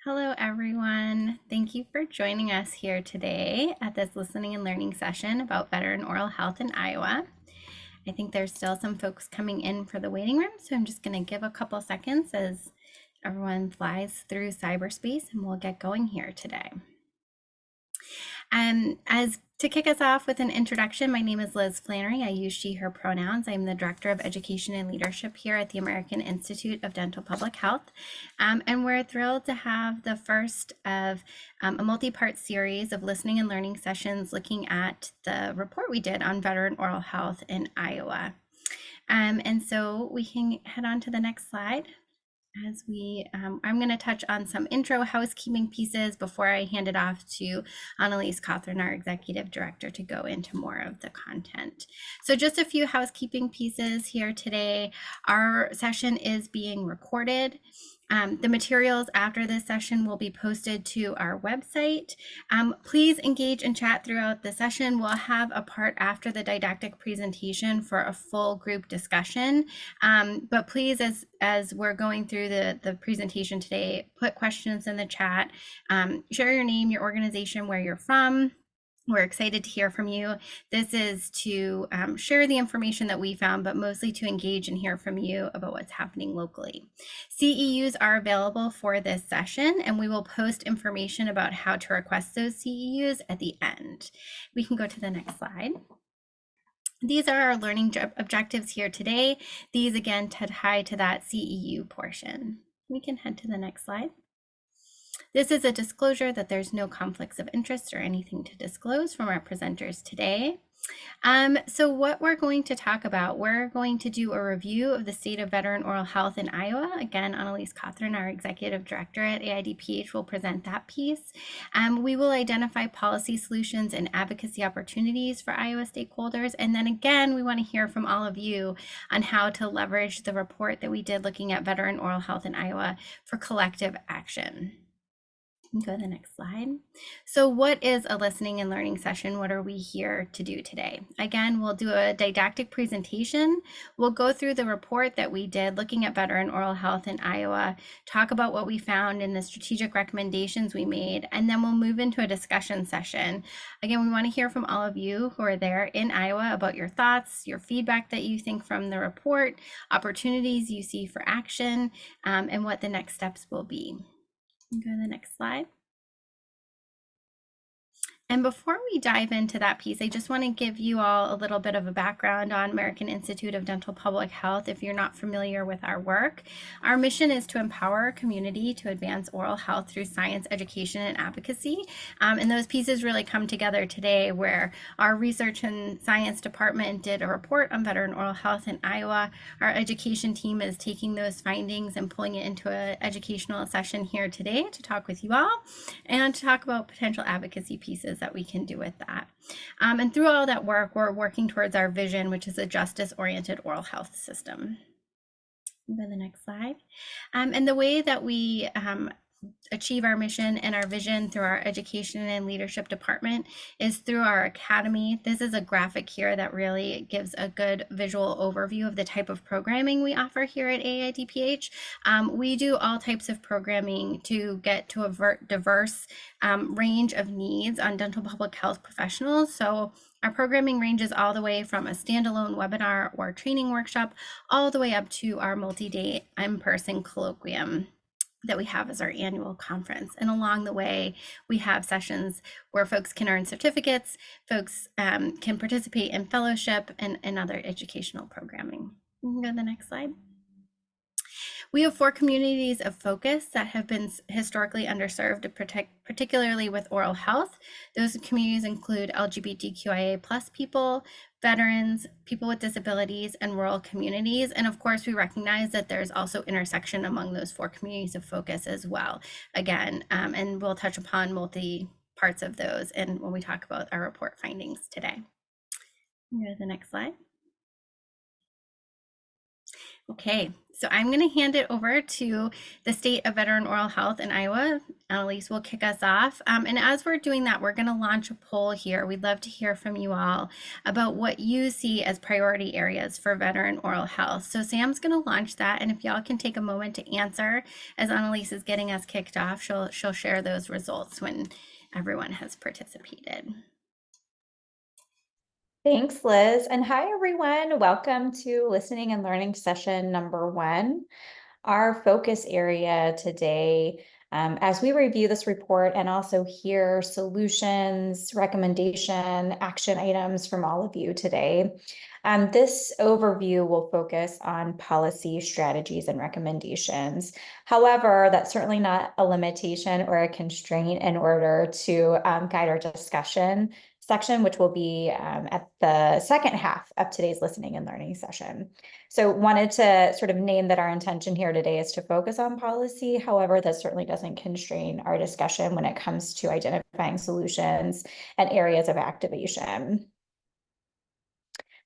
Hello, everyone. Thank you for joining us here today at this listening and learning session about veteran oral health in Iowa. I think there's still some folks coming in for the waiting room, so I'm just going to give a couple seconds as everyone flies through cyberspace and we'll get going here today. As to kick us off with an introduction, my name is Liz Flannery. I use she, her pronouns. I'm the Director of Education and Leadership here at the American Institute of Dental Public Health. And we're thrilled to have the first of a multi-part series of listening and learning sessions looking at the report we did on veteran oral health in Iowa. And so we can head on to the next slide. As I'm going to touch on some intro housekeeping pieces before I hand it off to Annalise Cawthron, our Executive Director, to go into more of the content. So just a few housekeeping pieces here today. Our session is being recorded. The materials after this session will be posted to our website. Please engage and chat throughout the session. We'll have a part after the didactic presentation for a full group discussion. But please, as we're going through the presentation today, put questions in the chat, share your name, your organization, where you're from. We're excited to hear from you. This is to share the information that we found, but mostly to engage and hear from you about what's happening locally. CEUs are available for this session, and we will post information about how to request those CEUs at the end. We can go to the next slide. These are our learning objectives here today. These again tie to that CEU portion. We can head to the next slide. This is a disclosure that there's no conflicts of interest or anything to disclose from our presenters today. So what we're going to talk about, we're going to do a review of the state of veteran oral health in Iowa. Again, Annalise Cawthron, our Executive Director at AIDPH, will present that piece. We will identify policy solutions and advocacy opportunities for Iowa stakeholders. And then again, we want to hear from all of you on how to leverage the report that we did looking at veteran oral health in Iowa for collective action. Go to the next slide. So what is a listening and learning session? What are we here to do today? Again, we'll do a didactic presentation. We'll go through the report that we did looking at veteran oral health in Iowa, talk about what we found in the strategic recommendations we made, and then we'll move into a discussion session. Again, we want to hear from all of you who are there in Iowa about your thoughts, your feedback that you think from the report, opportunities you see for action, and what the next steps will be. Go to the next slide. And before we dive into that piece, I just want to give you all a little bit of a background on American Institute of Dental Public Health if you're not familiar with our work. Our mission is to empower our community to advance oral health through science, education, and advocacy. And those pieces really come together today, where our research and science department did a report on veteran oral health in Iowa. Our education team is taking those findings and pulling it into an educational session here today to talk with you all and to talk about potential advocacy pieces that we can do with that. And through all that work, we're working towards our vision, which is a justice-oriented oral health system. Go to the next slide. And the way that we achieve our mission and our vision through our education and leadership department is through our academy. This is a graphic here that really gives a good visual overview of the type of programming we offer here at AIDPH. We do all types of programming to get to a diverse range of needs on dental public health professionals. So our programming ranges all the way from a standalone webinar or training workshop all the way up to our multi-day in-person colloquium that we have as our annual conference. And along the way, we have sessions where folks can earn certificates, folks can participate in fellowship and other educational programming. We can go to the next slide. We have 4 communities of focus that have been historically underserved, particularly with oral health. Those communities include LGBTQIA+ people, veterans, people with disabilities, and rural communities. And of course, we recognize that there's also intersection among those 4 communities of focus as well. Again, and we'll touch upon multi parts of those and when we talk about our report findings today. Go to the next slide. Okay, so I'm going to hand it over to the State of Veteran Oral Health in Iowa. Annalise will kick us off. And as we're doing that, we're going to launch a poll here. We'd love to hear from you all about what you see as priority areas for veteran oral health. So Sam's going to launch that. And if y'all can take a moment to answer as Annalise is getting us kicked off, she'll share those results when everyone has participated. Thanks, Liz. And hi, everyone. Welcome to listening and learning session number 1. Our focus area today, as we review this report and also hear solutions, recommendation, action items from all of you today. This overview will focus on policy strategies and recommendations. However, that's certainly not a limitation or a constraint in order to guide our discussion section, which will be at the second half of today's listening and learning session. So wanted to sort of name that our intention here today is to focus on policy. However, that certainly doesn't constrain our discussion when it comes to identifying solutions and areas of activation.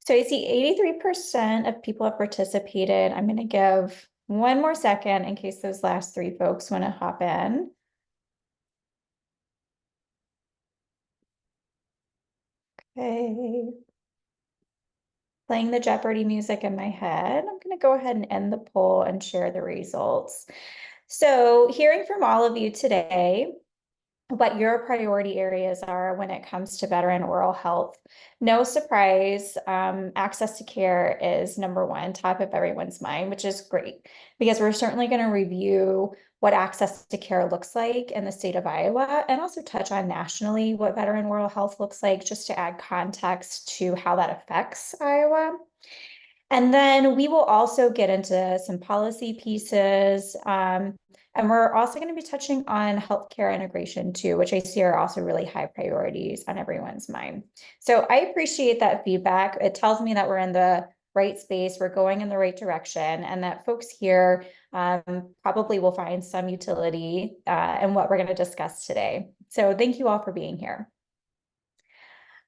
So I see 83% of people have participated. I'm going to give one more second in case those last 3 folks want to hop in. Okay. Playing the Jeopardy music in my head. I'm going to go ahead and end the poll and share the results. So hearing from all of you today, what your priority areas are when it comes to veteran oral health. No surprise, access to care is number 1, top of everyone's mind, which is great because we're certainly going to review what access to care looks like in the state of Iowa and also touch on nationally what veteran oral health looks like just to add context to how that affects Iowa. And then we will also get into some policy pieces. And we're also going to be touching on healthcare integration too, which I see are also really high priorities on everyone's mind. So I appreciate that feedback. It tells me that we're in the right space, we're going in the right direction, and that folks here probably will find some utility in what we're going to discuss today. So thank you all for being here.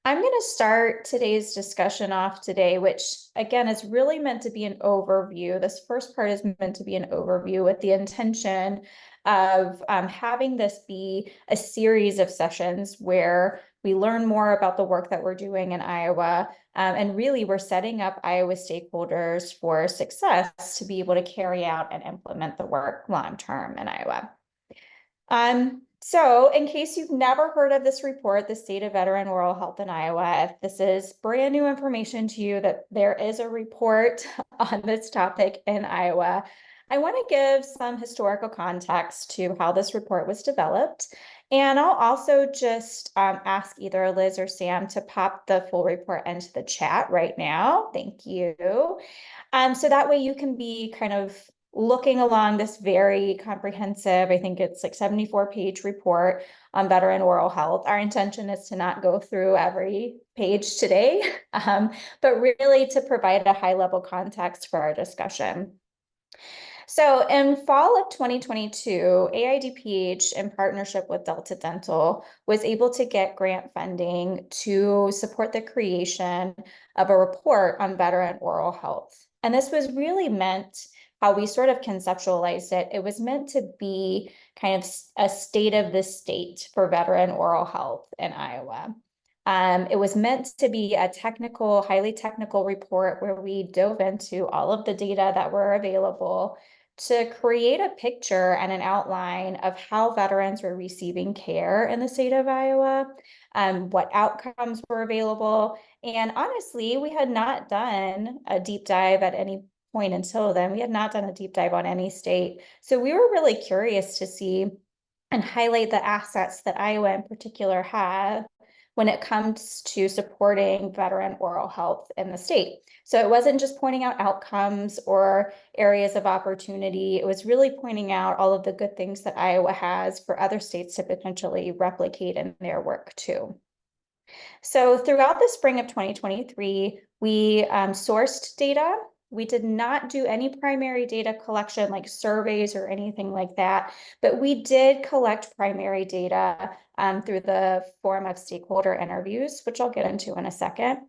I'm going to start today's discussion off today, which again is really meant to be an overview. This first part is meant to be an overview with the intention of having this be a series of sessions where we learn more about the work that we're doing in Iowa. And really, we're setting up Iowa stakeholders for success to be able to carry out and implement the work long term in Iowa. So in case you've never heard of this report, the State of Veteran Oral Health in Iowa, if this is brand new information to you that there is a report on this topic in Iowa, I want to give some historical context to how this report was developed. And I'll also just ask either Liz or Sam to pop the full report into the chat right now. Thank you. So that way you can be kind of looking along this very comprehensive, I think it's like 74-page report on veteran oral health. Our intention is to not go through every page today, but really to provide a high-level context for our discussion. So in fall of 2022, AIDPH, in partnership with Delta Dental, was able to get grant funding to support the creation of a report on veteran oral health. And this was really meant, how we sort of conceptualized it, it was meant to be kind of a state of the state for veteran oral health in Iowa. It was meant to be a technical, highly technical report where we dove into all of the data that were available to create a picture and an outline of how veterans were receiving care in the state of Iowa, what outcomes were available. And honestly, we had not done a deep dive at any point until then. We had not done a deep dive on any state. So we were really curious to see and highlight the assets that Iowa in particular had when it comes to supporting veteran oral health in the state. So it wasn't just pointing out outcomes or areas of opportunity. It was really pointing out all of the good things that Iowa has for other states to potentially replicate in their work too. So throughout the spring of 2023, we sourced data. We did not do any primary data collection like surveys or anything like that, but we did collect primary data through the form of stakeholder interviews, which I'll get into in a second.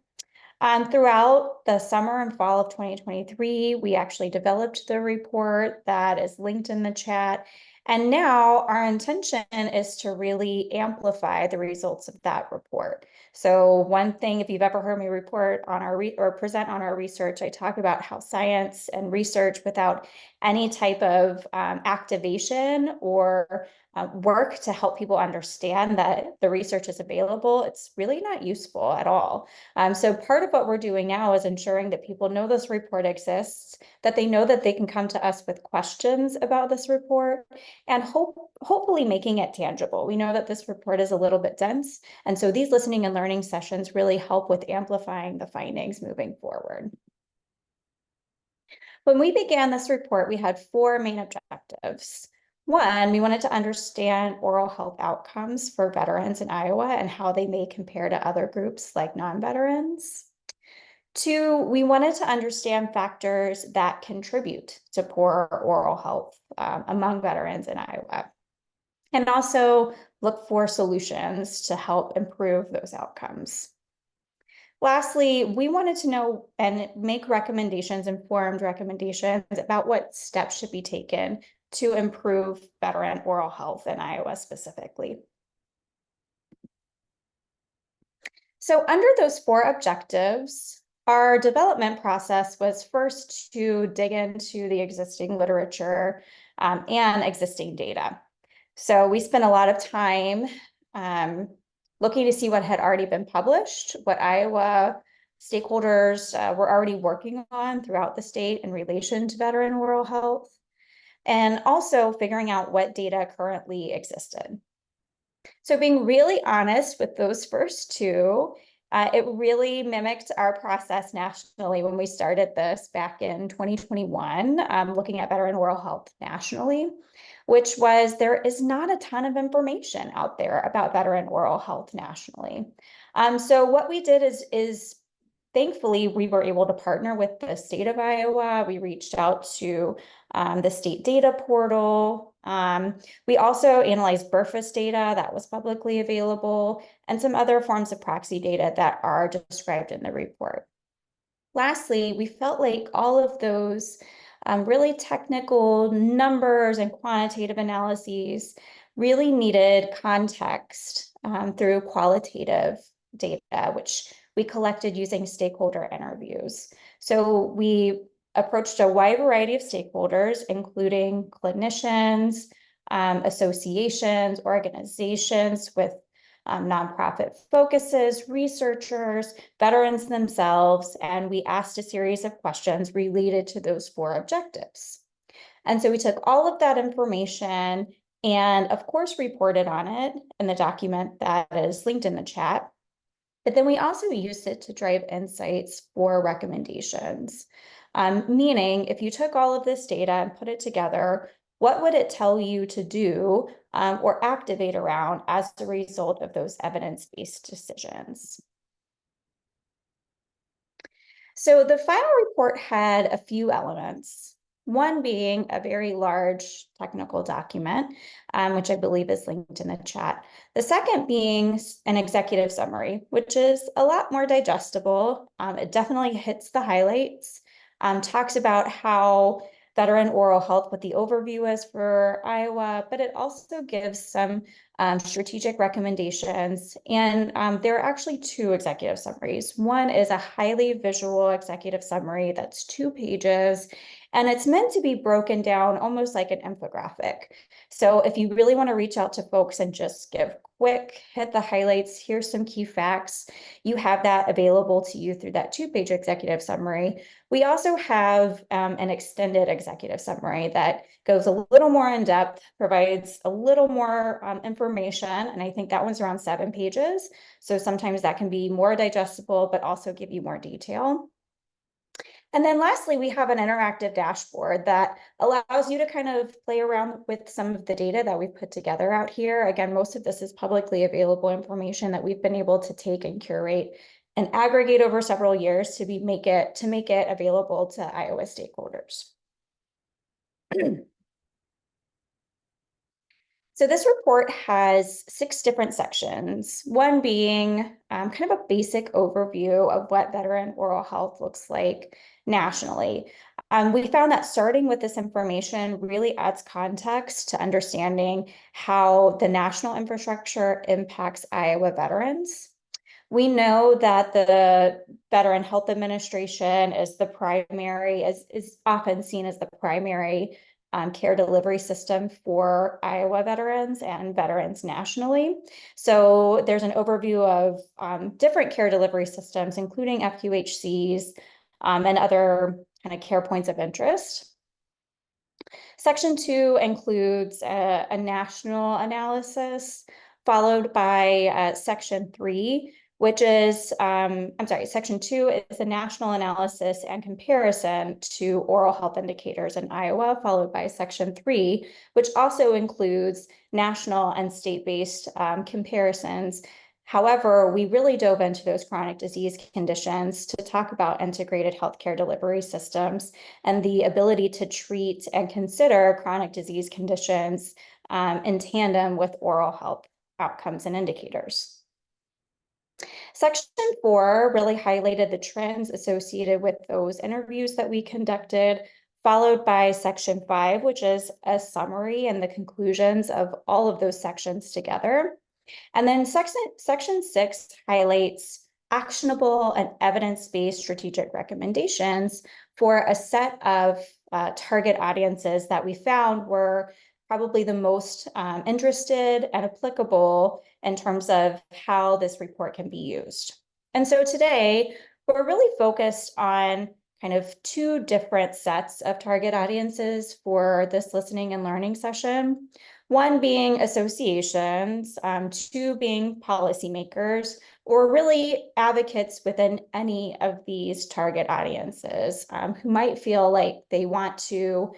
Throughout the summer and fall of 2023, we actually developed the report that is linked in the chat. And now our intention is to really amplify the results of that report. So one thing, if you've ever heard me report on our or present on our research, I talk about how science and research without any type of activation or work to help people understand that the research is available, it's really not useful at all. So part of what we're doing now is ensuring that people know this report exists, that they know that they can come to us with questions about this report, and hopefully making it tangible. We know that this report is a little bit dense, and so these listening and learning sessions really help with amplifying the findings moving forward. When we began this report, we had 4 main objectives. One, we wanted to understand oral health outcomes for veterans in Iowa and how they may compare to other groups like non-veterans. 2, we wanted to understand factors that contribute to poor oral health among veterans in Iowa, and also look for solutions to help improve those outcomes. Lastly, we wanted to know and make recommendations, informed recommendations about what steps should be taken to improve veteran oral health in Iowa specifically. So under those 4 objectives, our development process was first to dig into the existing literature and existing data. So we spent a lot of time looking to see what had already been published, what Iowa stakeholders were already working on throughout the state in relation to veteran oral health, and also figuring out what data currently existed. So being really honest with those first 2, it really mimicked our process nationally when we started this back in 2021, looking at veteran oral health nationally, which was there is not a ton of information out there about veteran oral health nationally. So what we did is thankfully, we were able to partner with the state of Iowa. We reached out to the state data portal. We also analyzed BRFIS data that was publicly available and some other forms of proxy data that are described in the report. Lastly, we felt like all of those really technical numbers and quantitative analyses really needed context through qualitative data, which we collected using stakeholder interviews. So we approached a wide variety of stakeholders, including clinicians, associations, organizations with nonprofit focuses, researchers, veterans themselves, and we asked a series of questions related to those 4 objectives. And so we took all of that information and, of course, reported on it in the document that is linked in the chat. But then we also used it to drive insights for recommendations. Meaning, if you took all of this data and put it together, what would it tell you to do or activate around as a result of those evidence-based decisions? So the final report had a few elements. One being a very large technical document, which I believe is linked in the chat. The second being an executive summary, which is a lot more digestible. It definitely hits the highlights, talks about how veteran oral health, what the overview is for Iowa, but it also gives some strategic recommendations. And there are actually 2 executive summaries. One is a highly visual executive summary that's 2 pages, and it's meant to be broken down almost like an infographic. So if you really want to reach out to folks and just give quick, hit the highlights, here's some key facts, you have that available to you through that 2-page executive summary. We also have an extended executive summary that goes a little more in depth, provides a little more information, and I think that one's around 7 pages. So sometimes that can be more digestible, but also give you more detail. And then lastly, we have an interactive dashboard that allows you to kind of play around with some of the data that we've put together out here. Again, most of this is publicly available information that we've been able to take and curate and aggregate over several years to make it available to Iowa stakeholders. So this report has 6 different sections, one being kind of a basic overview of what veteran oral health looks like nationally. We found that starting with this information really adds context to understanding how the national infrastructure impacts Iowa veterans. We know that the Veteran Health Administration is often seen as the primary care delivery system for Iowa veterans and veterans nationally. So there's an overview of different care delivery systems, including FQHCs and other kind of care points of interest. Section 2 includes a national analysis, followed by Section 3, which is, Section 2 is a national analysis and comparison to oral health indicators in Iowa, followed by Section 3, which also includes national and state-based comparisons. However, we really dove into those chronic disease conditions to talk about integrated healthcare delivery systems and the ability to treat and consider chronic disease conditions in tandem with oral health outcomes and indicators. Section 4 really highlighted the trends associated with those interviews that we conducted, followed by Section 5, which is a summary and the conclusions of all of those sections together. And then section 6 highlights actionable and evidence-based strategic recommendations for a set of target audiences that we found were probably the most interested and applicable in terms of how this report can be used. And so today, we're really focused on kind of 2 different sets of target audiences for this listening and learning session. One being associations, 2 being policymakers, or really advocates within any of these target audiences who might feel like they want to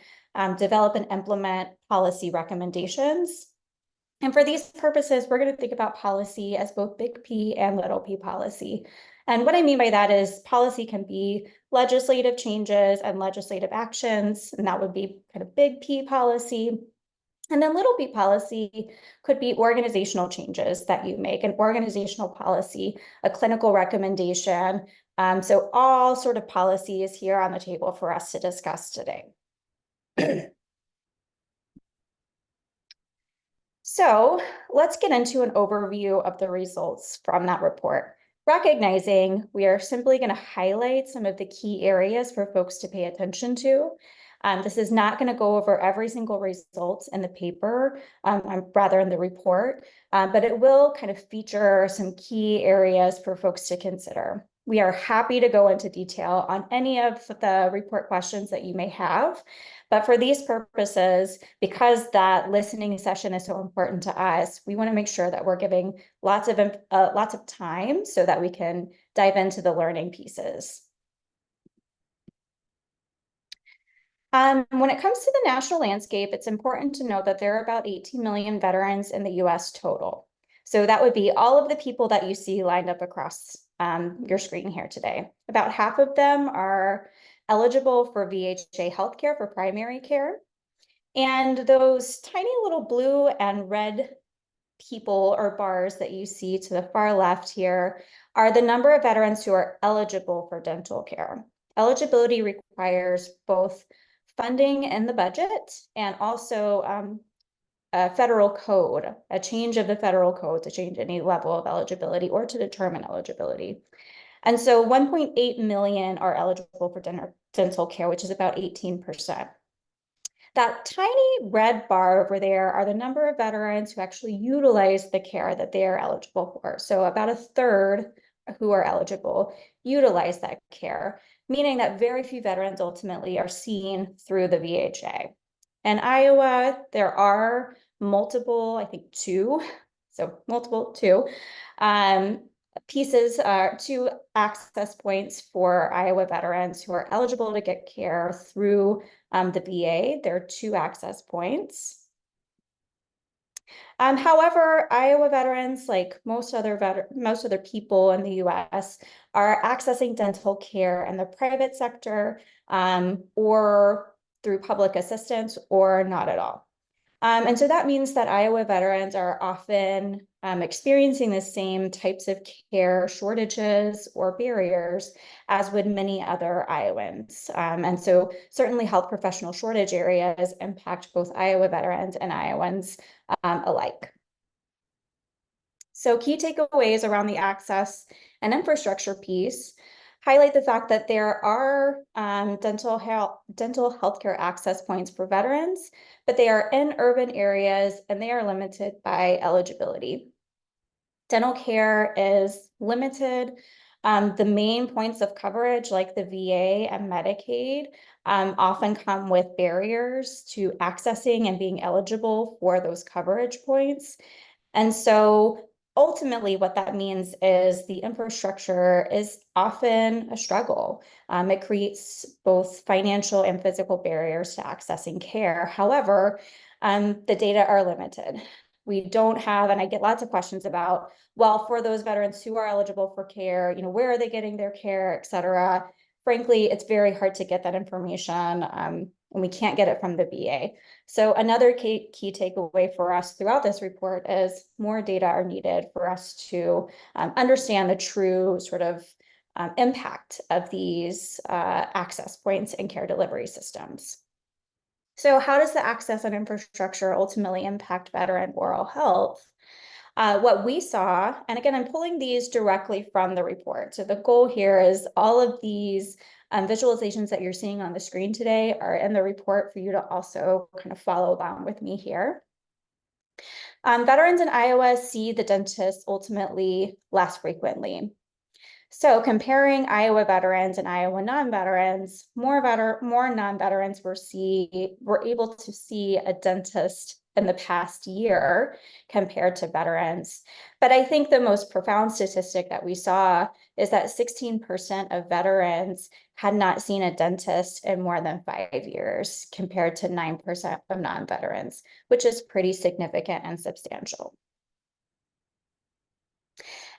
develop and implement policy recommendations. And for these purposes, we're going to think about policy as both big P and little p policy. And what I mean by that is policy can be legislative changes and legislative actions, and that would be kind of big P policy. And then little p policy could be organizational changes that you make, an organizational policy, a clinical recommendation. So all sort of policy is here on the table for us to discuss today. So let's get into an overview of the results from that report. Recognizing we are simply going to highlight some of the key areas for folks to pay attention to. This is not going to go over every single result in the paper, rather in the report, but it will kind of feature some key areas for folks to consider. We are happy to go into detail on any of the report questions that you may have, but for these purposes, because that listening session is so important to us, we want to make sure that we're giving lots of time so that we can dive into the learning pieces. When it comes to the national landscape, it's important to note that there are about 18 million veterans in the US total. So that would be all of the people that you see lined up across your screen here today. About half of them are eligible for VHA healthcare for primary care. And those tiny little blue and red people or bars that you see to the far left here are the number of veterans who are eligible for dental care. Eligibility requires both funding in the budget and also a federal code, a change of the federal code to change any level of eligibility or to determine eligibility. And so 1.8 million are eligible for dental care, which is about 18%. That tiny red bar over there are the number of veterans who actually utilize the care that they are eligible for. So about a third who are eligible utilize that care, meaning that very few veterans ultimately are seen through the VHA. In Iowa, there are multiple, I think 2, so multiple 2, pieces, 2 access points for Iowa veterans who are eligible to get care through the VA. There are 2 access points. However, Iowa veterans, like most other people in the US, are accessing dental care in the private sector or through public assistance or not at all. And so that means that Iowa veterans are often experiencing the same types of care shortages or barriers as would many other Iowans. And so certainly health professional shortage areas impact both Iowa veterans and Iowans alike. So key takeaways around the access and infrastructure piece highlight the fact that there are dental healthcare access points for veterans, but they are in urban areas and they are limited by eligibility. Dental care is limited. The main points of coverage, like the VA and Medicaid, often come with barriers to accessing and being eligible for those coverage points. And so ultimately, what that means is the infrastructure is often a struggle. It creates both financial and physical barriers to accessing care. However, the data are limited. We don't have, and I get lots of questions about, well, for those veterans who are eligible for care, where are they getting their care, et cetera. Frankly, it's very hard to get that information, and we can't get it from the VA. So another key takeaway for us throughout this report is more data are needed for us to understand the true sort of impact of these access points and care delivery systems. So how does the access and infrastructure ultimately impact veteran oral health? What we saw, and again, I'm pulling these directly from the report. So the goal here is all of these visualizations that you're seeing on the screen today are in the report for you to also kind of follow along with me here. Veterans in Iowa see the dentist ultimately less frequently. So comparing Iowa veterans and Iowa non-veterans, more non-veterans were able to see a dentist in the past year compared to veterans. But I think the most profound statistic that we saw is that 16% of veterans had not seen a dentist in more than 5 years compared to 9% of non-veterans, which is pretty significant and substantial.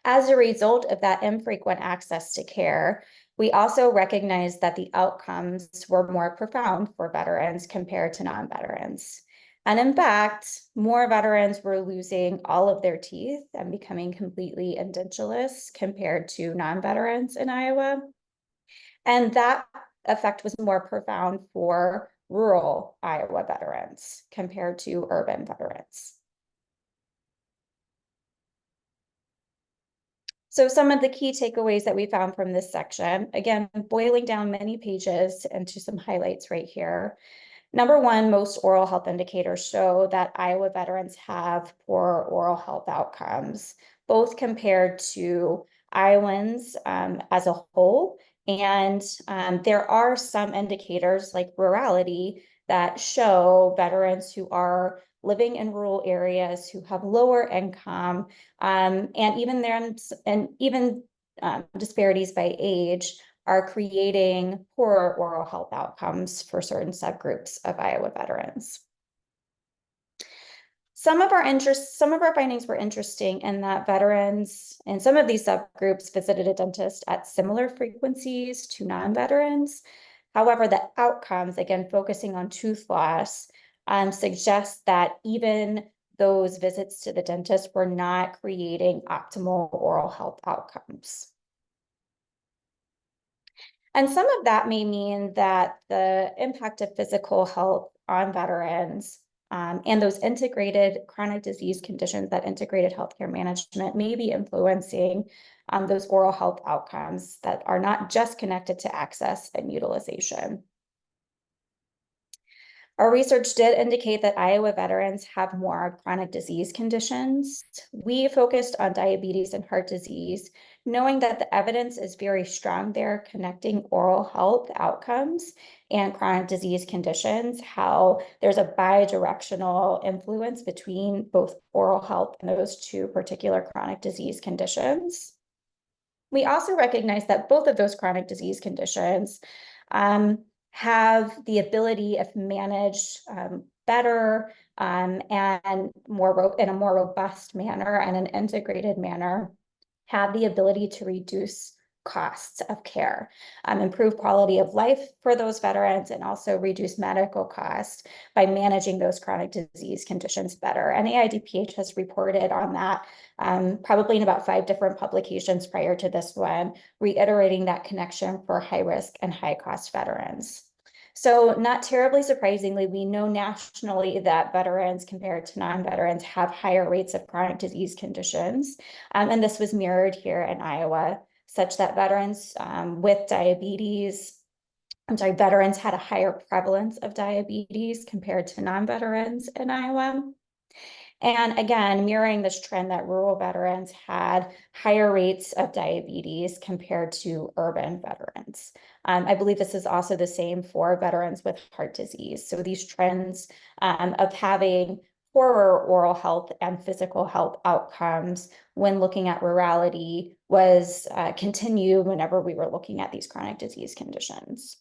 As a result of that infrequent access to care, we also recognize that the outcomes were more profound for veterans compared to non-veterans. And in fact, more veterans were losing all of their teeth and becoming completely edentulous compared to non-veterans in Iowa. And that effect was more profound for rural Iowa veterans compared to urban veterans. So some of the key takeaways that we found from this section, again, boiling down many pages into some highlights right here. Number one, most oral health indicators show that Iowa veterans have poor oral health outcomes, both compared to Iowans as a whole. And there are some indicators like rurality that show veterans who are living in rural areas, who have lower income, and even disparities by age are creating poorer oral health outcomes for certain subgroups of Iowa veterans. Some of our findings were interesting in that veterans in some of these subgroups visited a dentist at similar frequencies to non-veterans. However, the outcomes, again, focusing on tooth loss, suggest that even those visits to the dentist were not creating optimal oral health outcomes. And some of that may mean that the impact of physical health on veterans and those integrated chronic disease conditions that integrated healthcare management may be influencing those oral health outcomes that are not just connected to access and utilization. Our research did indicate that Iowa veterans have more chronic disease conditions. We focused on diabetes and heart disease, knowing that the evidence is very strong there connecting oral health outcomes and chronic disease conditions, how there's a bidirectional influence between both oral health and those two particular chronic disease conditions. We also recognize that both of those chronic disease conditions have the ability, if managed better and in a more robust manner and an integrated manner, have the ability to reduce costs of care, improve quality of life for those veterans, and also reduce medical costs by managing those chronic disease conditions better. And AIDPH has reported on that probably in about 5 different publications prior to this one, reiterating that connection for high risk and high cost veterans. So not terribly surprisingly, we know nationally that veterans compared to non-veterans have higher rates of chronic disease conditions. And this was mirrored here in Iowa, such that veterans with diabetes, veterans had a higher prevalence of diabetes compared to non-veterans in Iowa. And again, mirroring this trend that rural veterans had higher rates of diabetes compared to urban veterans. I believe this is also the same for veterans with heart disease. So these trends of having poorer oral health and physical health outcomes when looking at rurality was continued whenever we were looking at these chronic disease conditions.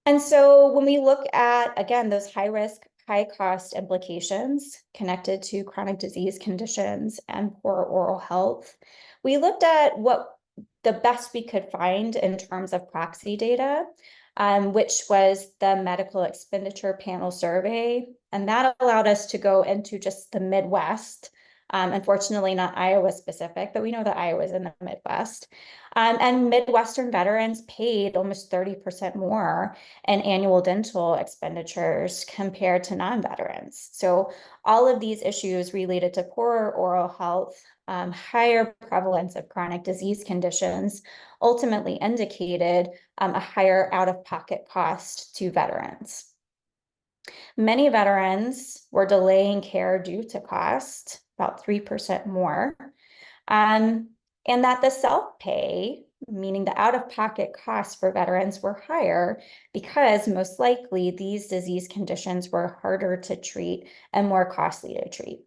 And so when we look at, again, those high risk, high cost implications connected to chronic disease conditions and poor oral health, we looked at what the best we could find in terms of proxy data, which was the medical expenditure panel survey. And that allowed us to go into just the Midwest. Unfortunately, not Iowa specific, but we know that Iowa is in the Midwest. And Midwestern veterans paid almost 30% more in annual dental expenditures compared to non-veterans. So all of these issues related to poorer oral health, higher prevalence of chronic disease conditions, ultimately indicated a higher out-of-pocket cost to veterans. Many veterans were delaying care due to cost, about 3% more, and that the self-pay, meaning the out-of-pocket costs for veterans, were higher because most likely these disease conditions were harder to treat and more costly to treat.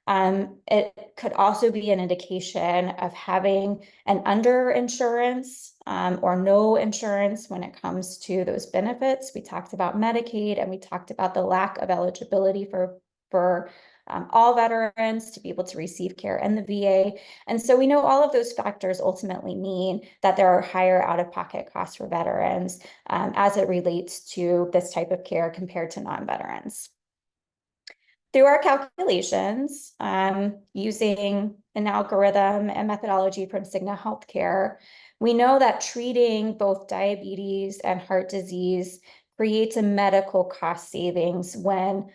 It could also be an indication of having an underinsurance or no insurance when it comes to those benefits. We talked about Medicaid, and we talked about the lack of eligibility for all veterans to be able to receive care in the VA. And so we know all of those factors ultimately mean that there are higher out-of-pocket costs for veterans as it relates to this type of care compared to non-veterans. Through our calculations, using an algorithm and methodology from Cigna Healthcare, we know that treating both diabetes and heart disease creates a medical cost savings when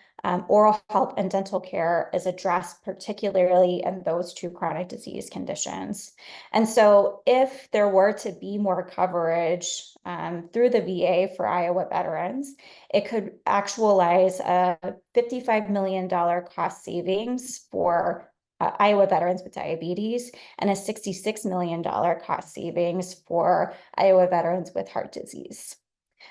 oral health and dental care is addressed, particularly in those two chronic disease conditions. And so if there were to be more coverage through the VA for Iowa veterans, it could actualize a $55 million cost savings for Iowa veterans with diabetes and a $66 million cost savings for Iowa veterans with heart disease.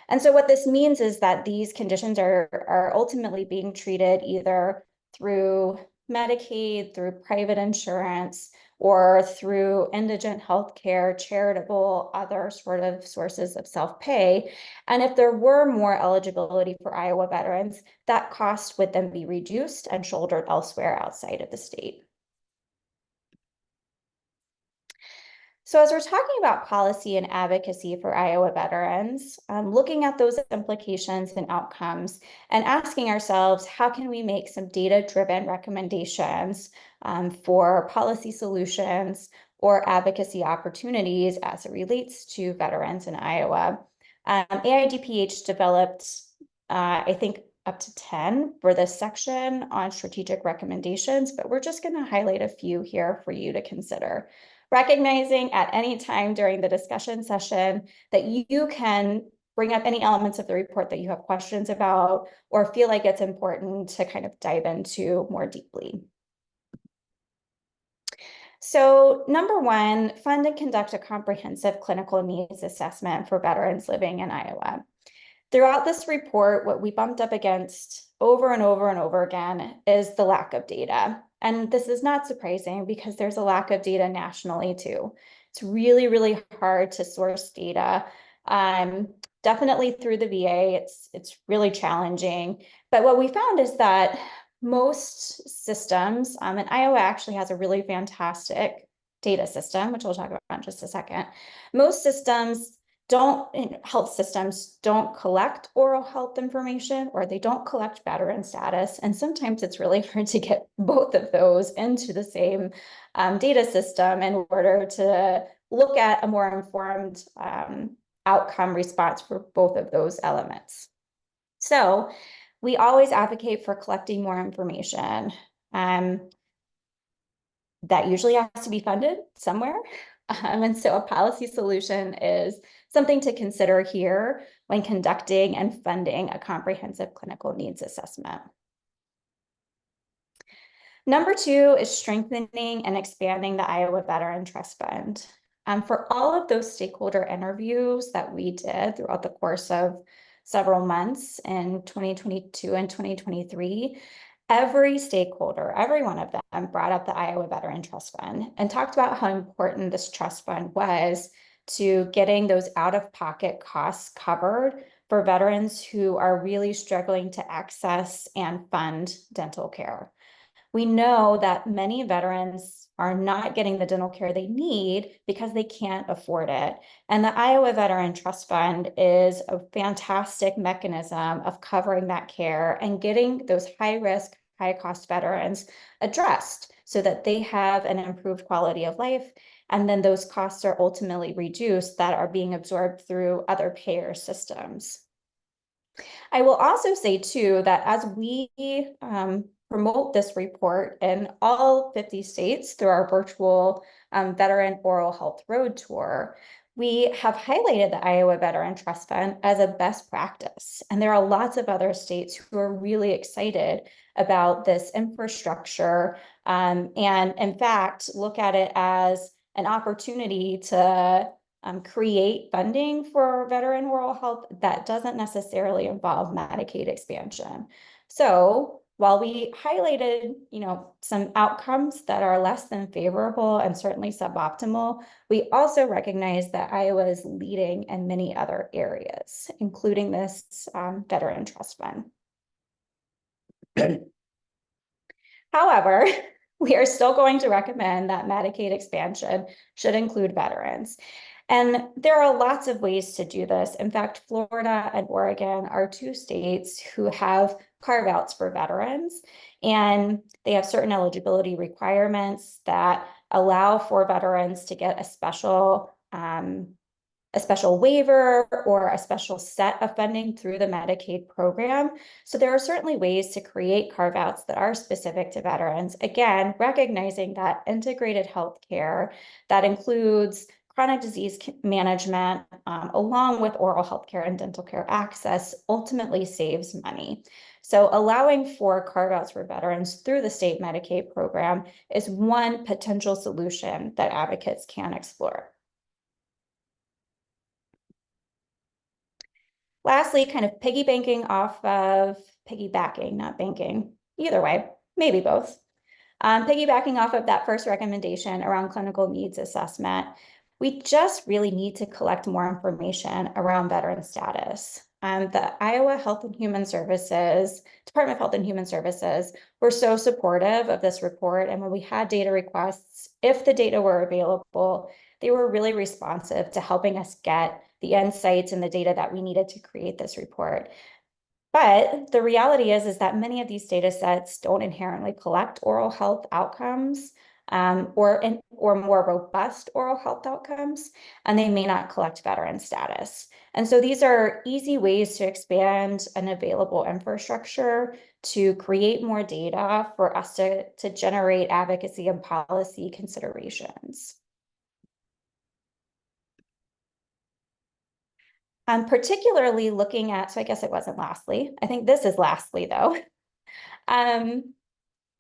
And so what this means is that these conditions are ultimately being treated either through Medicaid, through private insurance, or through indigent healthcare, charitable, other sort of sources of self-pay. And if there were more eligibility for Iowa veterans, that cost would then be reduced and shouldered elsewhere outside of the state. So as we're talking about policy and advocacy for Iowa veterans, looking at those implications and outcomes and asking ourselves, how can we make some data-driven recommendations for policy solutions or advocacy opportunities as it relates to veterans in Iowa? AIDPH developed, I think, up to 10 for this section on strategic recommendations, but we're just going to highlight a few here for you to consider. Recognizing at any time during the discussion session that you can bring up any elements of the report that you have questions about or feel like it's important to kind of dive into more deeply. So number one, fund and conduct a comprehensive clinical needs assessment for veterans living in Iowa. Throughout this report, what we bumped up against over and over and over again is the lack of data. And this is not surprising because there's a lack of data nationally too. It's really, really hard to source data. Definitely through the VA, it's really challenging. But what we found is that most systems, and Iowa actually has a really fantastic data system, which we'll talk about in just a second. Most systems health systems don't collect oral health information, or they don't collect veteran status. And sometimes it's really hard to get both of those into the same data system in order to look at a more informed outcome response for both of those elements. So we always advocate for collecting more information. That usually has to be funded somewhere. And so a policy solution is something to consider here when conducting and funding a comprehensive clinical needs assessment. Number 2 is strengthening and expanding the Iowa Veteran Trust Fund. For all of those stakeholder interviews that we did throughout the course of several months in 2022 and 2023, every stakeholder, every one of them brought up the Iowa Veteran Trust Fund and talked about how important this trust fund was to getting those out-of-pocket costs covered for veterans who are really struggling to access and fund dental care. We know that many veterans are not getting the dental care they need because they can't afford it. And the Iowa Veteran Trust Fund is a fantastic mechanism of covering that care and getting those high-risk, high-cost veterans addressed so that they have an improved quality of life. And then those costs are ultimately reduced that are being absorbed through other payer systems. I will also say too that as we promote this report in all 50 states through our virtual Veteran Oral Health Road Tour, we have highlighted the Iowa Veteran Trust Fund as a best practice. And there are lots of other states who are really excited about this infrastructure and in fact, look at it as an opportunity to create funding for veteran oral health that doesn't necessarily involve Medicaid expansion. So while we highlighted, some outcomes that are less than favorable and certainly suboptimal, we also recognize that Iowa is leading in many other areas, including this Veteran Trust Fund. However, we are still going to recommend that Medicaid expansion should include veterans. And there are lots of ways to do this. In fact, Florida and Oregon are 2 states who have carve-outs for veterans, and they have certain eligibility requirements that allow for veterans to get a special waiver or a special set of funding through the Medicaid program. So there are certainly ways to create carve-outs that are specific to veterans. Again, recognizing that integrated healthcare that includes chronic disease management, along with oral health care and dental care access, ultimately saves money. So allowing for carve-outs for veterans through the state Medicaid program is one potential solution that advocates can explore. Lastly, kind of piggybacking, not banking, either way, maybe both. Piggybacking off of that first recommendation around clinical needs assessment, we just really need to collect more information around veteran status. The Iowa Health and Human Services, Department of Health and Human Services, were so supportive of this report. And when we had data requests, if the data were available, they were really responsive to helping us get the insights and the data that we needed to create this report. But the reality is that many of these data sets don't inherently collect oral health outcomes or more robust oral health outcomes, and they may not collect veteran status. And so these are easy ways to expand an available infrastructure to create more data for us to generate advocacy and policy considerations. Particularly looking at, so I guess it wasn't lastly, I think this is lastly though,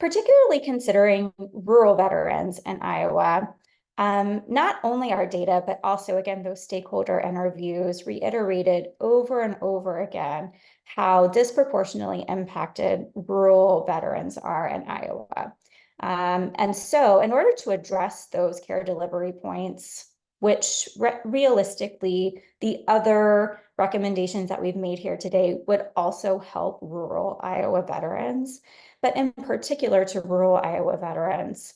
particularly considering rural veterans in Iowa, not only our data, but also again, those stakeholder interviews reiterated over and over again how disproportionately impacted rural veterans are in Iowa. And so in order to address those care delivery points, which realistically, the other recommendations that we've made here today would also help rural Iowa veterans, but in particular to rural Iowa veterans.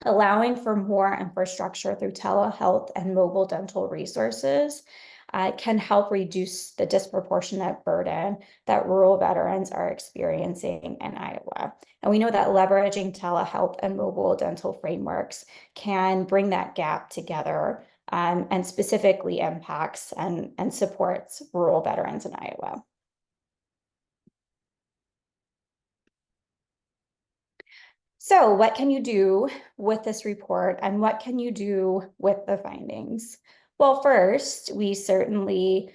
Allowing for more infrastructure through telehealth and mobile dental resources can help reduce the disproportionate burden that rural veterans are experiencing in Iowa. And we know that leveraging telehealth and mobile dental frameworks can bring that gap together and specifically impacts and supports rural veterans in Iowa. So what can you do with this report and what can you do with the findings? Well, first, we certainly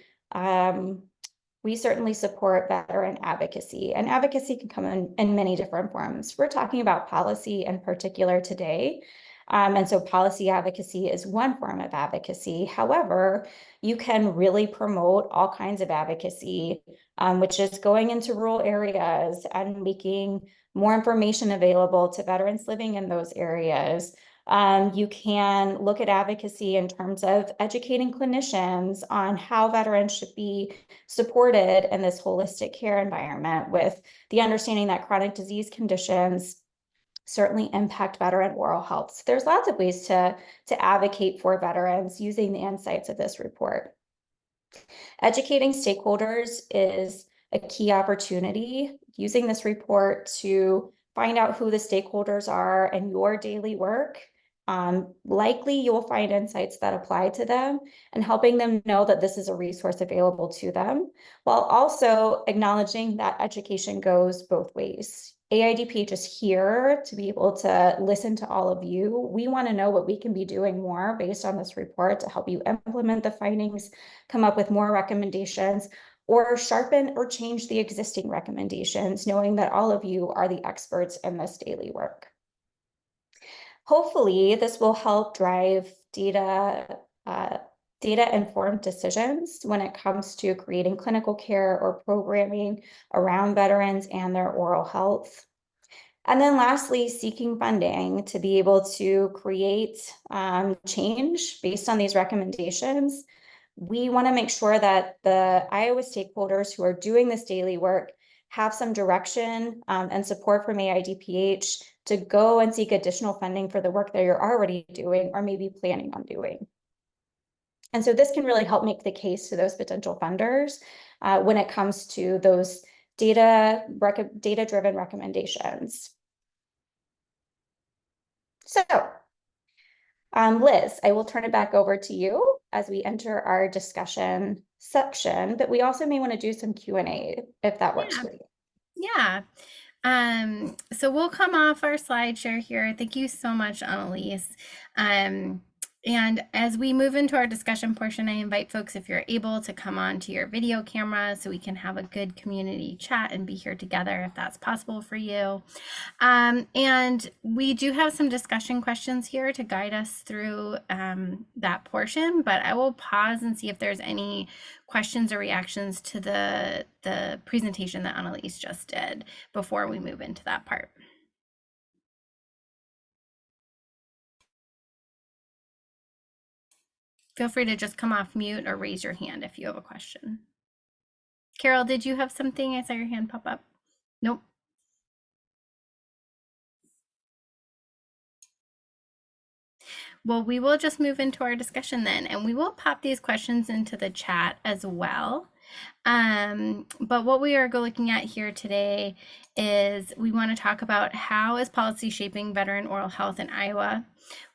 support veteran advocacy, and advocacy can come in many different forms. We're talking about policy in particular today. And so policy advocacy is one form of advocacy. However, you can really promote all kinds of advocacy, which is going into rural areas and making more information available to veterans living in those areas. You can look at advocacy in terms of educating clinicians on how veterans should be supported in this holistic care environment, with the understanding that chronic disease conditions certainly impact veteran oral health. So there's lots of ways to advocate for veterans using the insights of this report. Educating stakeholders is a key opportunity, using this report to find out who the stakeholders are in your daily work. Likely you'll find insights that apply to them and helping them know that this is a resource available to them, while also acknowledging that education goes both ways. AIDPH is here to be able to listen to all of you. We want to know what we can be doing more based on this report to help you implement the findings, come up with more recommendations, or sharpen or change the existing recommendations, knowing that all of you are the experts in this daily work. Hopefully, this will help drive data-informed decisions when it comes to creating clinical care or programming around veterans and their oral health. And then lastly, seeking funding to be able to create change based on these recommendations. We want to make sure that the Iowa stakeholders who are doing this daily work have some direction and support from AIDPH to go and seek additional funding for the work that you're already doing or maybe planning on doing. And so this can really help make the case to those potential funders when it comes to those data-driven recommendations. So, Liz, I will turn it back over to you as we enter our discussion section, but we also may want to do some Q&A if that works for you. Yeah. So we'll come off our slide share here. Thank you so much, Annalise. And as we move into our discussion portion, I invite folks, if you're able, to come on to your video camera so we can have a good community chat and be here together if that's possible for you. And we do have some discussion questions here to guide us through that portion, but I will pause and see if there's any questions or reactions to the presentation that Annalise just did before we move into that part. Feel free to just come off mute or raise your hand if you have a question. Carol, did you have something? I saw your hand pop up. Nope. Well, we will just move into our discussion then, and we will pop these questions into the chat as well. But what we are looking at here today is we want to talk about how is policy shaping veteran oral health in Iowa?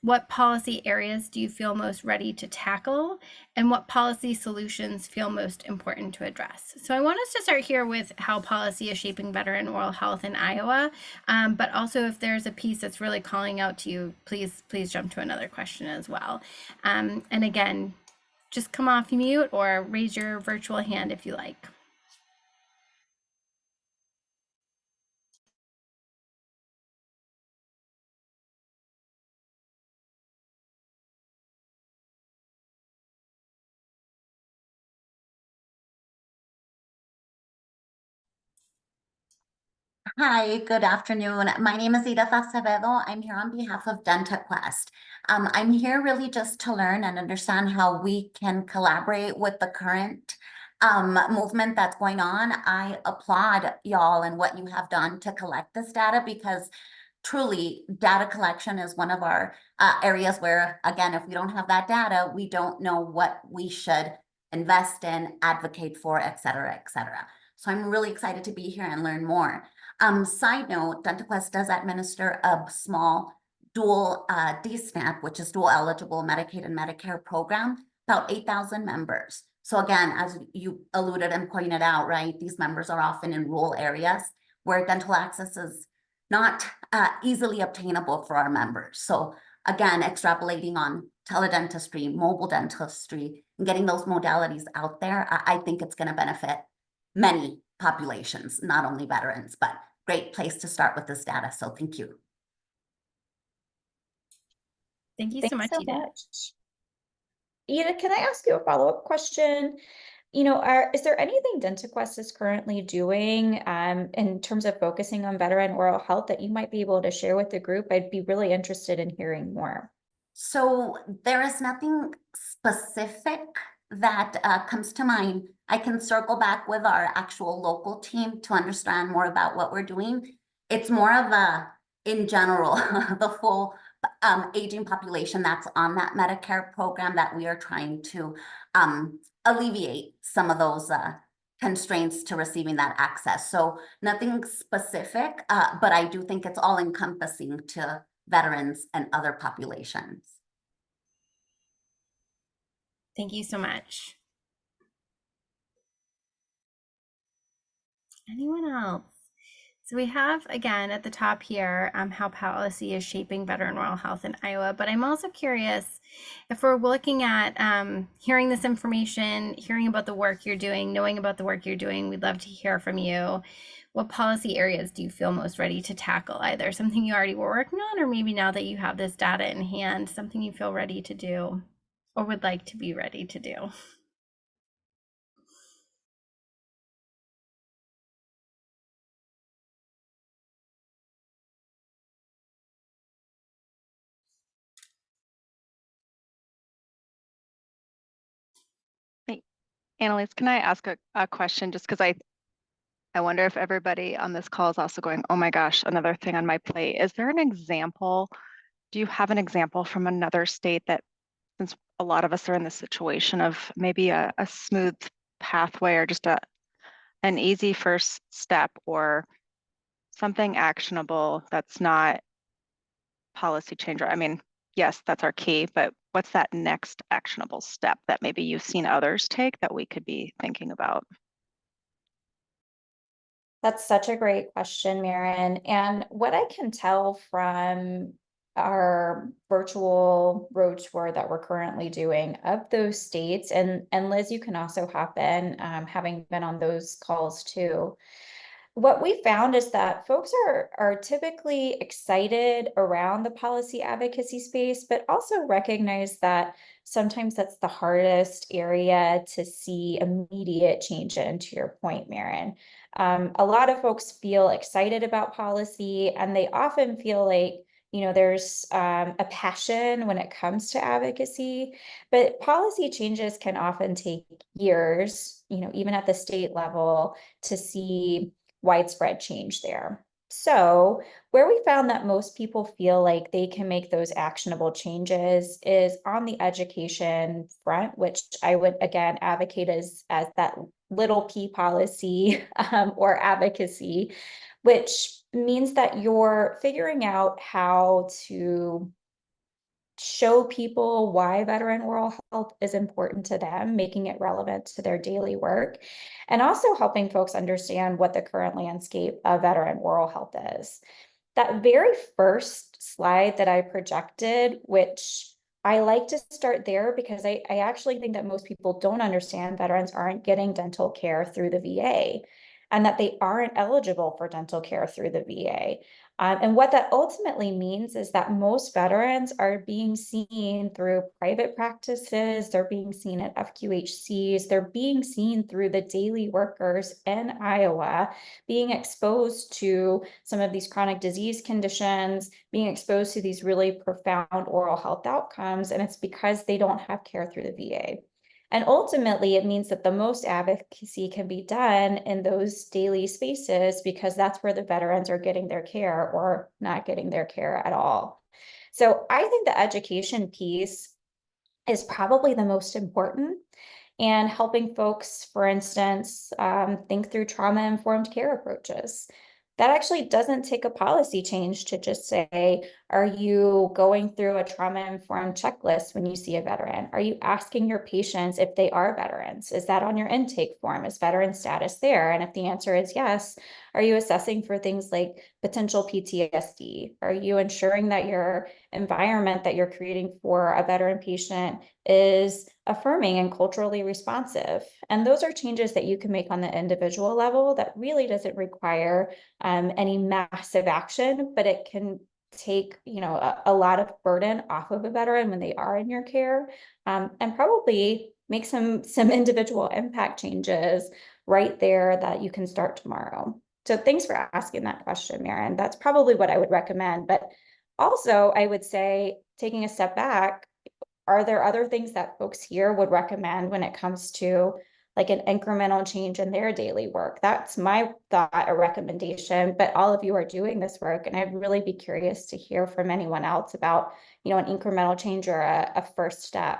What policy areas do you feel most ready to tackle? And what policy solutions feel most important to address? So I want us to start here with how policy is shaping veteran oral health in Iowa. But also if there's a piece that's really calling out to you, please jump to another question as well. And again, just come off mute or raise your virtual hand if you like. Hi, good afternoon. My name is Ida Acevedo. I'm here on behalf of DentaQuest. I'm here really just to learn and understand how we can collaborate with the current movement that's going on. I applaud y'all and what you have done to collect this data because truly data collection is one of our areas where, again, if we don't have that data, we don't know what we should invest in, advocate for, et cetera, et cetera. So I'm really excited to be here and learn more. Side note, DentaQuest does administer a small dual DSNP, which is dual eligible Medicaid and Medicare program, about 8,000 members. So again, as you alluded and pointed out, right, these members are often in rural areas where dental access is not easily obtainable for our members. So again, extrapolating on teledentistry, mobile dentistry, and getting those modalities out there, I think it's going to benefit many populations, not only veterans, but great place to start with this data. So thank you. Thank you so Thanks much, so Ida. much. Ida, can I ask you a follow-up question? Is there anything DentaQuest is currently doing in terms of focusing on veteran oral health that you might be able to share with the group? I'd be really interested in hearing more. So there is nothing specific that comes to mind. I can circle back with our actual local team to understand more about what we're doing. It's more of a, in general, the full aging population that's on that Medicare program that we are trying to alleviate some of those constraints to receiving that access. So nothing specific, but I do think it's all encompassing to veterans and other populations. Thank you so much. Anyone else? So we have, again, at the top here, how policy is shaping veteran oral health in Iowa. But I'm also curious if we're looking at hearing this information, hearing about the work you're doing, knowing about the work you're doing, we'd love to hear from you. What policy areas do you feel most ready to tackle? Either something you already were working on, or maybe now that you have this data in hand, something you feel ready to do or would like to be ready to do. Hey, Annalise, can I ask a question just because I wonder if everybody on this call is also going, oh my gosh, another thing on my plate. Is there an example? Do you have an example from another state that, since a lot of us are in the situation of maybe a smooth pathway or just an easy first step or something actionable that's not policy change? I mean, yes, that's our key, but what's that next actionable step that maybe you've seen others take that we could be thinking about? That's such a great question, Maren. And what I can tell from our virtual road tour that we're currently doing of those states, and Liz, you can also hop in, having been on those calls too. What we found is that folks are typically excited around the policy advocacy space, but also recognize that sometimes that's the hardest area to see immediate change in, to your point, Maren. A lot of folks feel excited about policy, and they often feel like, there's a passion when it comes to advocacy, but policy changes can often take years, even at the state level, to see widespread change there. So where we found that most people feel like they can make those actionable changes is on the education front, which I would again advocate as that little p policy or advocacy, which means that you're figuring out how to show people why veteran oral health is important to them, making it relevant to their daily work, and also helping folks understand what the current landscape of veteran oral health is. That very first slide that I projected, which I like to start there because I actually think that most people don't understand veterans aren't getting dental care through the VA. and that they aren't eligible for dental care through the VA. And what that ultimately means is that most veterans are being seen through private practices, they're being seen at FQHCs, they're being seen through the daily workers in Iowa, being exposed to some of these chronic disease conditions, being exposed to these really profound oral health outcomes, and it's because they don't have care through the VA. And ultimately, it means that the most advocacy can be done in those daily spaces because that's where the veterans are getting their care or not getting their care at all. So I think the education piece is probably the most important, and helping folks, for instance, think through trauma-informed care approaches. That actually doesn't take a policy change to just say, are you going through a trauma-informed checklist when you see a veteran? Are you asking your patients if they are veterans? Is that on your intake form? Is veteran status there? And if the answer is yes, are you assessing for things like potential PTSD? Are you ensuring that your environment that you're creating for a veteran patient is affirming and culturally responsive? And those are changes that you can make on the individual level that really doesn't require any massive action, but it can take, you know, a lot of burden off of a veteran when they are in your care, and probably make some individual impact changes right there that you can start tomorrow. So thanks for asking that question, Maren. That's probably what I would recommend. But also, I would say, taking a step back, are there other things that folks here would recommend when it comes to like an incremental change in their daily work? That's my thought, a recommendation, but all of you are doing this work, and I'd really be curious to hear from anyone else about, you know, an incremental change or a first step.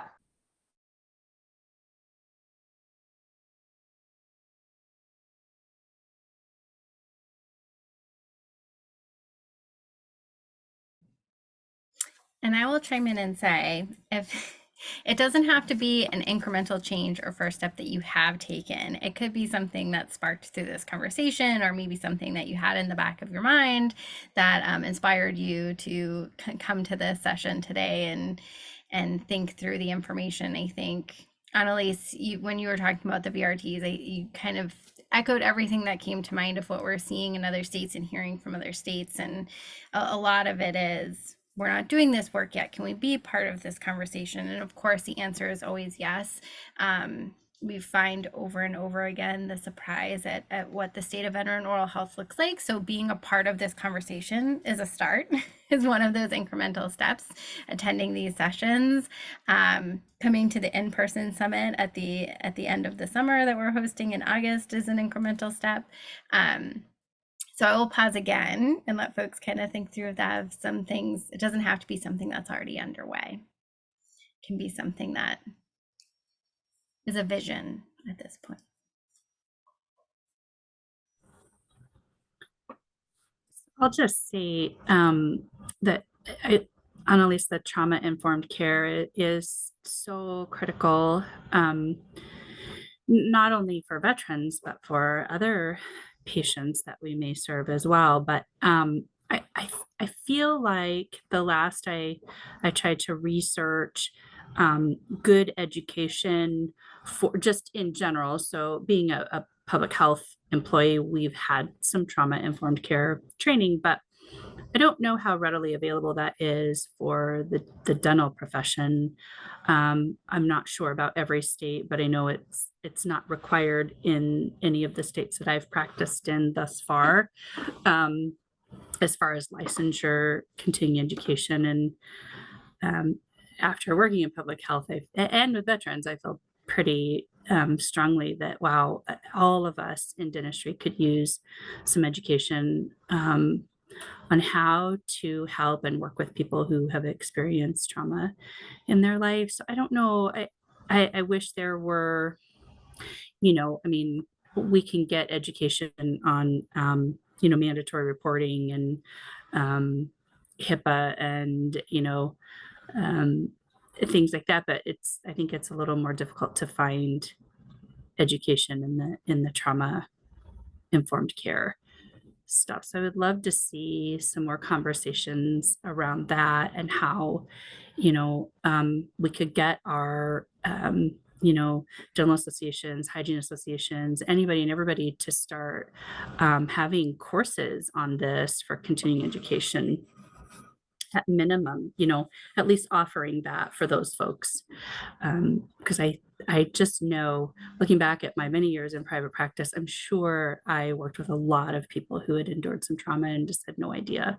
And I will chime in and say, if it doesn't have to be an incremental change or first step that you have taken, it could be something that sparked through this conversation, or maybe something that you had in the back of your mind that inspired you to come to this session today and think through the information. I think, Annalise, when you were talking about the VRTs, you kind of echoed everything that came to mind of what we're seeing in other states and hearing from other states. And a lot of it is, we're not doing this work yet. Can we be part of this conversation? And of course, the answer is always yes. We find over and over again the surprise at what the state of veteran oral health looks like. So being a part of this conversation is a start, is one of those incremental steps. Attending these sessions, coming to the in-person summit at the end of the summer that we're hosting in August is an incremental step. So I will pause again and let folks kind of think through that. Some things, it doesn't have to be something that's already underway. It can be something that is a vision at this point. I'll just say that Annalise, the trauma-informed care is so critical, not only for veterans, but for other patients that we may serve as well. But I feel like the last I tried to research good education for just in general. So being a public health employee, we've had some trauma-informed care training, but I don't know how readily available that is for the dental profession. I'm not sure about every state, but I know it's not required in any of the states that I've practiced in thus far. As far as licensure, continuing education, and after working in public health and with veterans, I feel pretty strongly that, wow, all of us in dentistry could use some education on how to help and work with people who have experienced trauma in their life. So I don't know, I wish there were, you know, I mean, we can get education on, you know, mandatory reporting and HIPAA and, you know, things like that, but I think it's a little more difficult to find education in the trauma informed care stuff. So I would love to see some more conversations around that and how, you know, we could get our, you dental associations, hygiene associations, anybody and everybody to start having courses on this for continuing education at minimum, at least offering that for those folks. Because I just know, looking back at my many years in private practice, I'm sure I worked with a lot of people who had endured some trauma and just had no idea.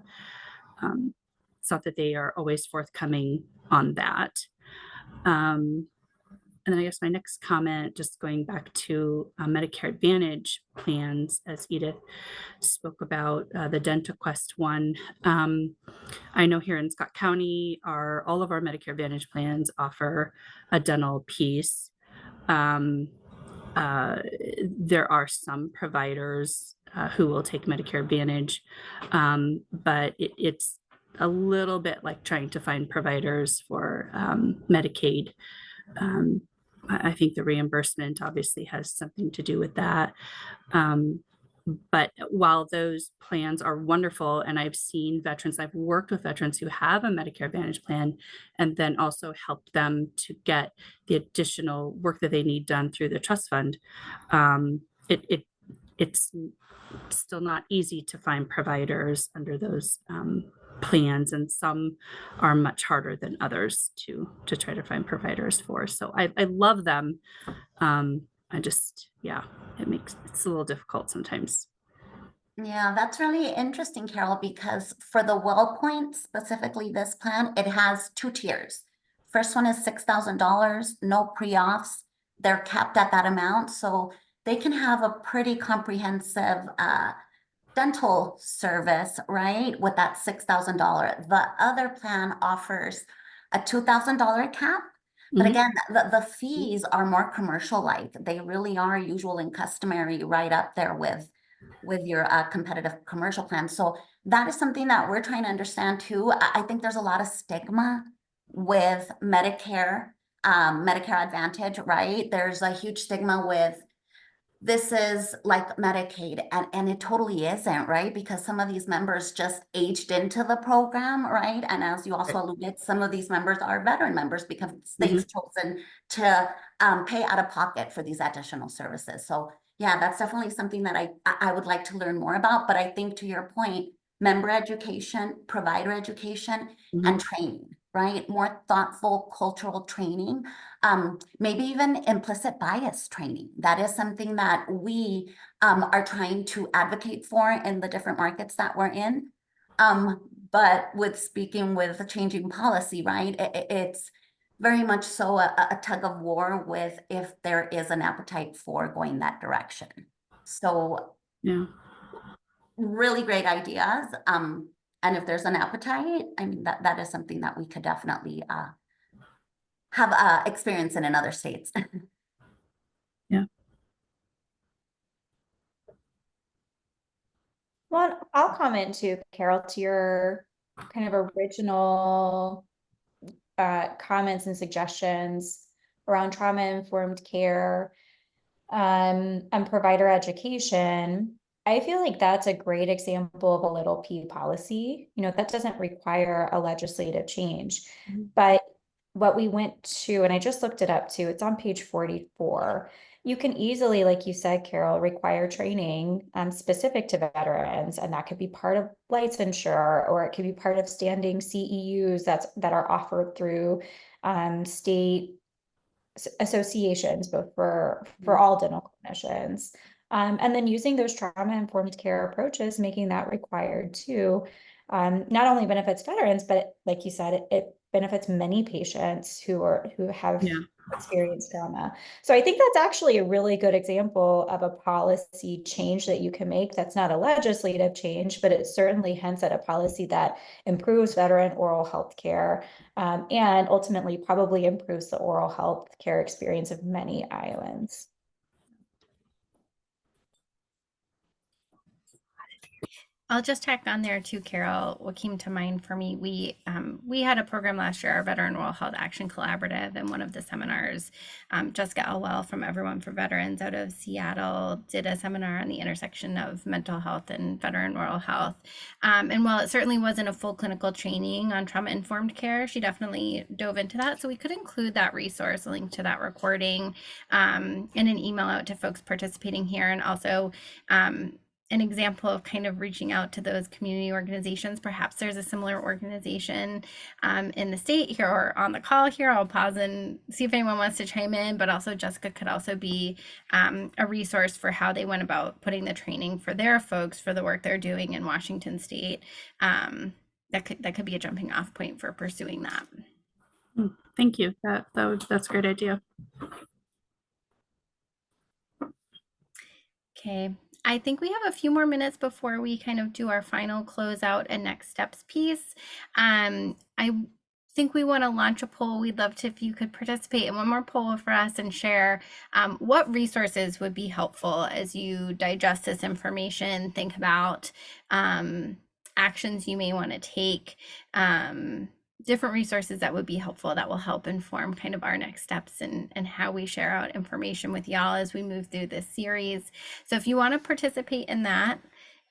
It's not that they are always forthcoming on that. And then I guess my next comment, just going back to Medicare Advantage plans, as Edith spoke about the DentaQuest one. I know here in Scott County, all of our Medicare Advantage plans offer a dental piece. There are some providers who will take Medicare Advantage, but it's a little bit like trying to find providers for Medicaid. I think the reimbursement obviously has something to do with that. But while those plans are wonderful, and I've worked with veterans who have a Medicare Advantage plan, and then also helped them to get the additional work that they need done through the trust fund. It's still not easy to find providers under those plans, and some are much harder than others to try to find providers for. So I love them. It's a little difficult sometimes. Yeah, that's really interesting, Carol, because for the WellPoint, specifically this plan, it has 2 tiers. First one is $6,000, no pre-auths. They're capped at that amount, so they can have a pretty comprehensive dental service, right, with that $6,000. The other plan offers a $2,000 cap. But again, the fees are more commercial-like. They really are usual and customary, right up there with your competitive commercial plan. So that is something that we're trying to understand too. I think there's a lot of stigma with Medicare Advantage, right? There's a huge stigma with this is like Medicaid, and it totally isn't, right? Because some of these members just aged into the program, right? And as you also alluded, some of these members are veteran members because they've chosen to pay out of pocket for these additional services. So yeah, that's definitely something that I would like to learn more about. But I think, to your point, member education, provider education, and training, right? More thoughtful cultural training. Maybe even implicit bias training. That is something that we are trying to advocate for in the different markets that we're in. But with speaking with the changing policy, right, it's very much so a tug of war with if there is an appetite for going that direction. So yeah, really great ideas. And if there's an appetite, I mean, that is something that we could definitely have experience in other states. yeah. Well, I'll comment too, Carol, to your kind of original comments and suggestions around trauma-informed care and provider education. I feel like that's a great example of a little p policy. That doesn't require a legislative change. But what we went to, and I just looked it up too, it's on page 44. You can easily, like you said, Carol, require training specific to veterans, and that could be part of licensure, or it could be part of standing CEUs that are offered through state associations, both for all dental clinicians. And then using those trauma-informed care approaches, making that required too, not only benefits veterans, but like you said, it benefits many patients who have experienced trauma. So I think that's actually a really good example of a policy change that you can make. That's not a legislative change, but it certainly hints at a policy that improves veteran oral health care, and ultimately probably improves the oral health care experience of many Iowans. I'll just tack on there too, Carol. What came to mind for me, we had a program last year, our Veteran Oral Health Action Collaborative, and one of the seminars, Jessica Elwell from Everyone for Veterans out of Seattle did a seminar on the intersection of mental health and veteran oral health. And while it certainly wasn't a full clinical training on trauma-informed care, she definitely dove into that. So we could include that resource, a link to that recording, in an email out to folks participating here, and also an example of kind of reaching out to those community organizations. Perhaps there's a similar organization in the state here or on the call here. I'll pause and see if anyone wants to chime in, but also Jessica could also be a resource for how they went about putting the training for their folks for the work they're doing in Washington State. That could be a jumping off point for pursuing that. Thank you. That's a great idea. Okay, I think we have a few more minutes before we kind of do our final closeout and next steps piece. I think we want to launch a poll. We'd love to, if you could participate in one more poll for us and share what resources would be helpful as you digest this information, think about actions you may want to take, different resources that would be helpful that will help inform kind of our next steps and how we share out information with y'all as we move through this series. So if you want to participate in that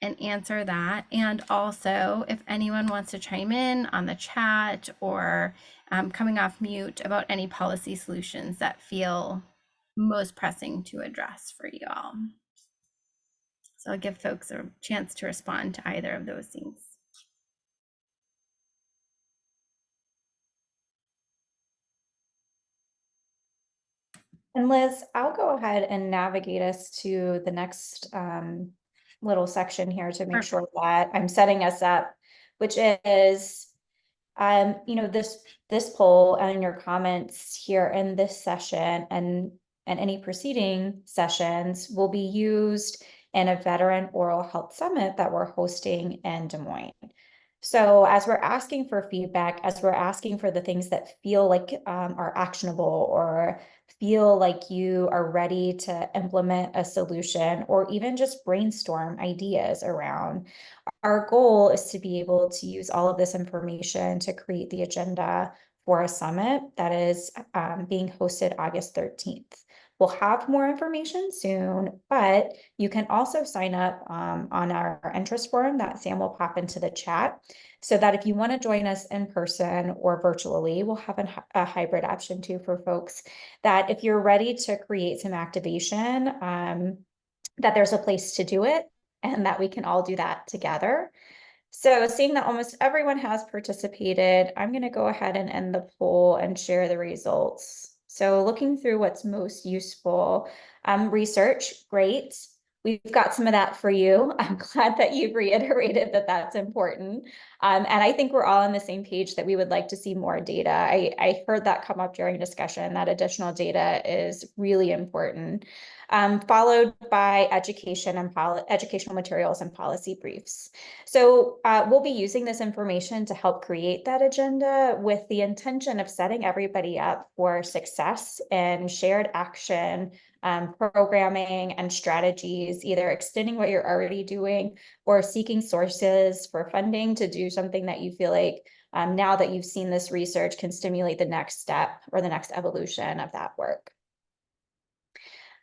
and answer that, and also if anyone wants to chime in on the chat or coming off mute about any policy solutions that feel most pressing to address for you all. So I'll give folks a chance to respond to either of those things. And Liz, I'll go ahead and navigate us to the next little section here to make sure that I'm setting us up, which is, this poll and your comments here in this session and any preceding sessions will be used in a Veteran Oral Health Summit that we're hosting in Des Moines. So as we're asking for feedback, as we're asking for the things that feel like are actionable or feel like you are ready to implement a solution or even just brainstorm ideas around, our goal is to be able to use all of this information to create the agenda for a summit that is being hosted August 13th. We'll have more information soon, but you can also sign up on our interest form that Sam will pop into the chat, so that if you want to join us in person or virtually, we'll have a hybrid option too for folks, that if you're ready to create some activation, that there's a place to do it and that we can all do that together. So seeing that almost everyone has participated, I'm going to go ahead and end the poll and share the results. So looking through what's most useful, research, great. We've got some of that for you. I'm glad that you've reiterated that that's important. And I think we're all on the same page that we would like to see more data. I heard that come up during discussion, that additional data is really important. Followed by education and educational materials and policy briefs. So we'll be using this information to help create that agenda with the intention of setting everybody up for success and shared action, programming and strategies, either extending what you're already doing or seeking sources for funding to do something that you feel like now that you've seen this research can stimulate the next step or the next evolution of that work.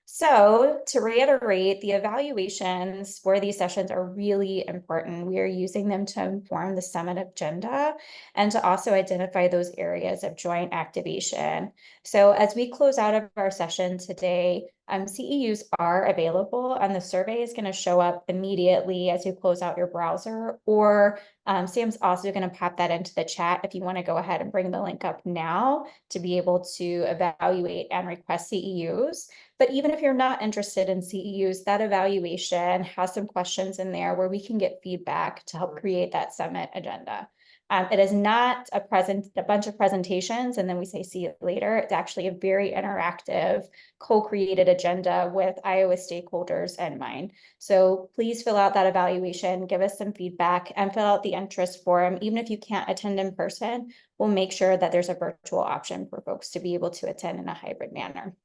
So to reiterate, the evaluations for these sessions are really important. We are using them to inform the summit agenda and to also identify those areas of joint activation. So as we close out of our session today, CEUs are available and the survey is going to show up immediately as you close out your browser, or Sam's also going to pop that into the chat if you want to go ahead and bring the link up now to be able to evaluate and request CEUs. But even if you're not interested in CEUs, that evaluation has some questions in there where we can get feedback to help create that summit agenda. It is not a bunch of presentations and then we say see you later. It's actually a very interactive, co-created agenda with Iowa stakeholders in mind. So please fill out that evaluation, give us some feedback, and fill out the interest form. Even if you can't attend in person, we'll make sure that there's a virtual option for folks to be able to attend in a hybrid manner.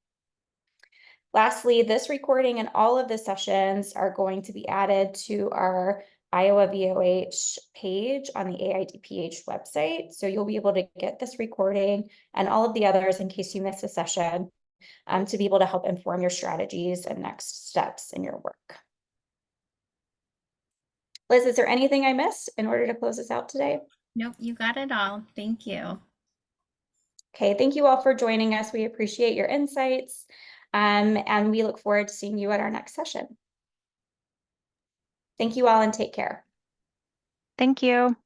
Lastly, this recording and all of the sessions are going to be added to our Iowa VOH page on the AIDPH website. So you'll be able to get this recording and all of the others in case you miss a session, to be able to help inform your strategies and next steps in your work. Liz, is there anything I missed in order to close this out today? Nope, you got it all. Thank you. Okay, thank you all for joining us. We appreciate your insights, and we look forward to seeing you at our next session. Thank you all and take care. Thank you.